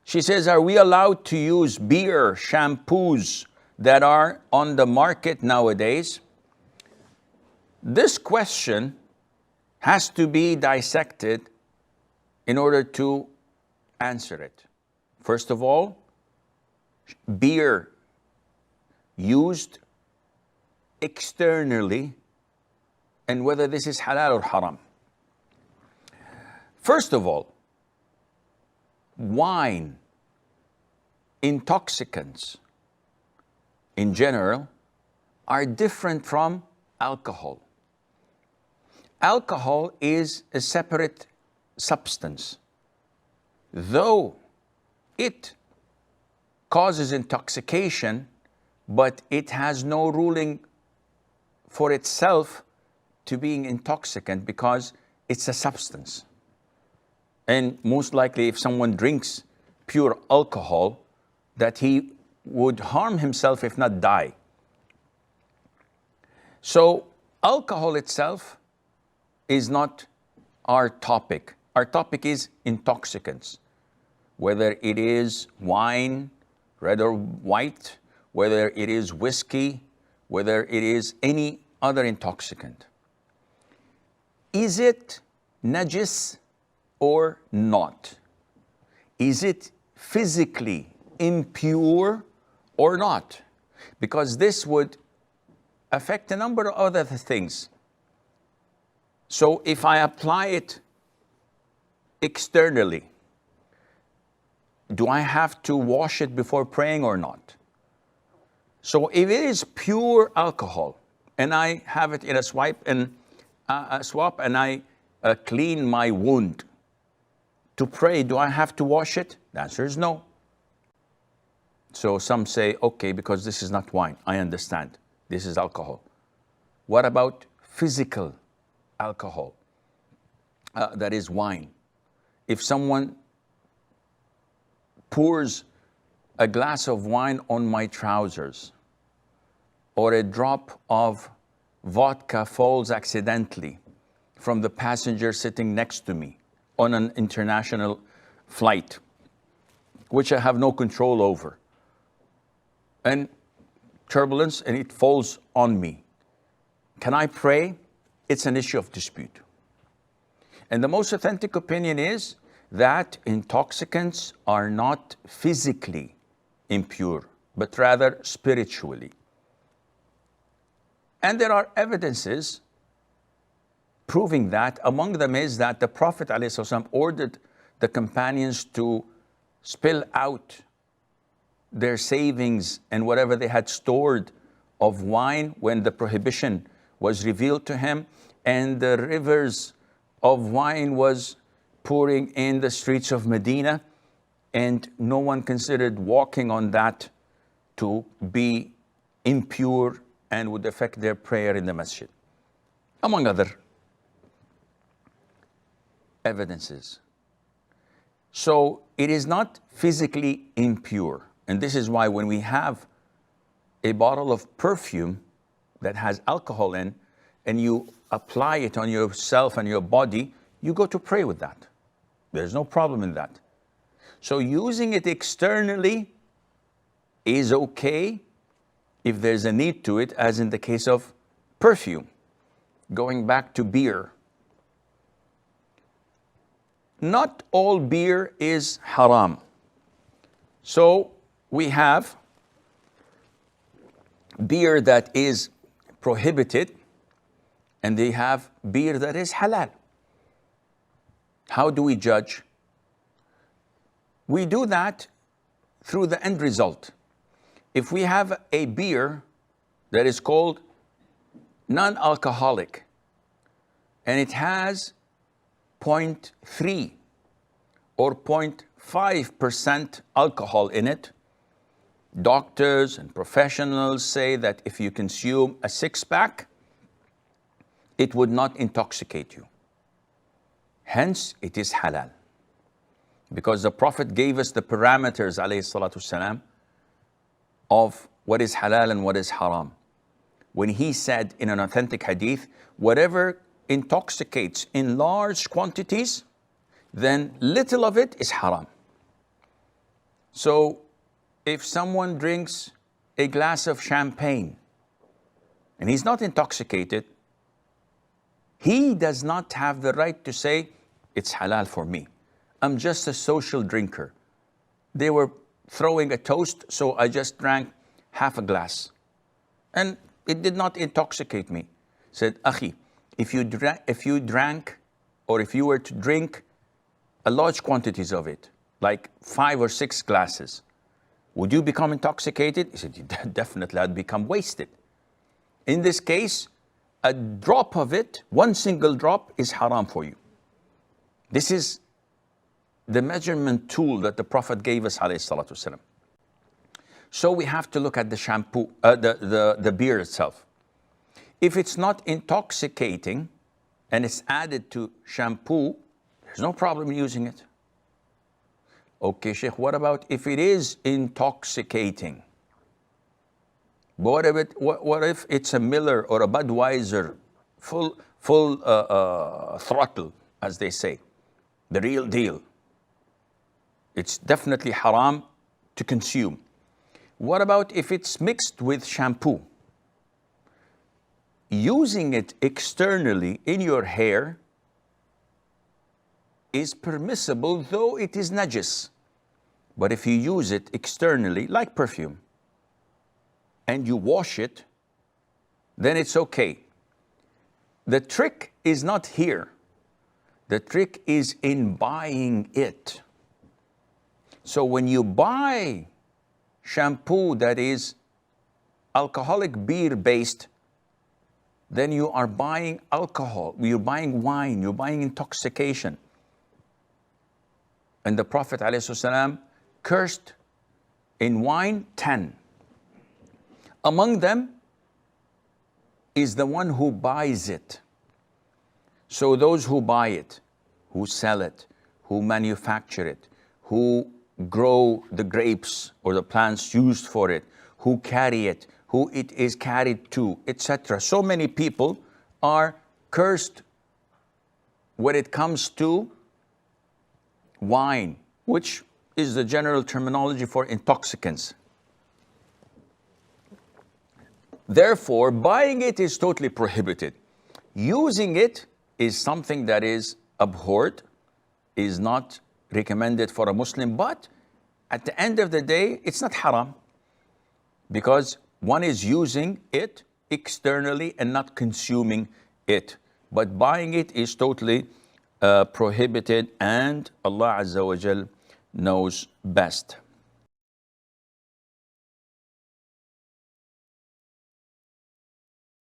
She says, are we allowed to use beer shampoos that are on the market nowadays? This question has to be dissected in order to answer it. First of all, beer used externally and whether this is halal or haram. First of all, wine, intoxicants in general are different from alcohol. Alcohol is a separate substance. Though it causes intoxication, but it has no ruling for itself to being intoxicant because it's a substance. And most likely if someone drinks pure alcohol, that he would harm himself if not die. So alcohol itself is not our topic. Our topic is intoxicants. Whether it is wine, red or white, whether it is whiskey, whether it is any other intoxicant. Is it najis or not? Is it physically impure or not? Because this would affect a number of other things. So if I apply it externally, do I have to wash it before praying or not? So if it is pure alcohol and I have it in a swap and I clean my wound to pray, do I have to wash it? The answer is no. So some say, okay, because this is not wine. I understand. This is alcohol. What about physical alcohol? That is wine. If someone pours a glass of wine on my trousers, or a drop of vodka falls accidentally from the passenger sitting next to me on an international flight, which I have no control over, and turbulence, and it falls on me, can I pray? It's an issue of dispute. And the most authentic opinion is that intoxicants are not physically impure, but rather spiritually. And there are evidences proving that. Among them is that the Prophet ﷺ ordered the companions to spill out their savings and whatever they had stored of wine when the prohibition was revealed to him, and the rivers of wine was pouring in the streets of Medina, and no one considered walking on that to be impure and would affect their prayer in the masjid, among other evidences. So it is not physically impure. And this is why when we have a bottle of perfume that has alcohol in, and you apply it on yourself and your body, you go to pray with that. There's no problem in that. So using it externally is okay if there's a need to it, as in the case of perfume. Going back to beer. Not all beer is haram. So we have beer that is prohibited, and they have beer that is halal. How do we judge? We do that through the end result. If we have a beer that is called non-alcoholic, and it has 0.3 or 0.5% alcohol in it, doctors and professionals say that if you consume a six-pack, it would not intoxicate you. Hence, it is halal. Because the Prophet gave us the parameters, alayhi salatu wasalam, of what is halal and what is haram. When he said in an authentic hadith, whatever intoxicates in large quantities, then little of it is haram. So if someone drinks a glass of champagne and he's not intoxicated, he does not have the right to say, it's halal for me. I'm just a social drinker. They were throwing a toast, so I just drank half a glass. And it did not intoxicate me. Said, Akhi, if you drank, or if you were to drink a large quantities of it, like 5 or 6 glasses, would you become intoxicated? He said, definitely, I'd become wasted. In this case, a drop of it, one single drop, is haram for you. This is the measurement tool that the Prophet gave us, alayhi salatu wasalam. So we have to look at the shampoo, the beer itself. If it's not intoxicating and it's added to shampoo, there's no problem using it. Okay, Sheikh, what about if it is intoxicating? What if it's a Miller or a Budweiser, full throttle, as they say, the real deal? It's definitely haram to consume. What about if it's mixed with shampoo? Using it externally in your hair is permissible, though it is najis. But if you use it externally, like perfume, and you wash it, then it's okay. The trick is not here. The trick is in buying it. So when you buy shampoo that is alcoholic beer based, then you are buying alcohol, you're buying wine, you're buying intoxication. And the Prophet ﷺ cursed in wine 10. Among them is the one who buys it. So those who buy it, who sell it, who manufacture it, who grow the grapes or the plants used for it, who carry it, who it is carried to, etc. So many people are cursed when it comes to wine, which is the general terminology for intoxicants. Therefore, buying it is totally prohibited. Using it is something that is abhorred, is not recommended for a Muslim, but at the end of the day, it's not haram, because one is using it externally and not consuming it. But buying it is totally prohibited, and Allah Azza wa Jal knows best.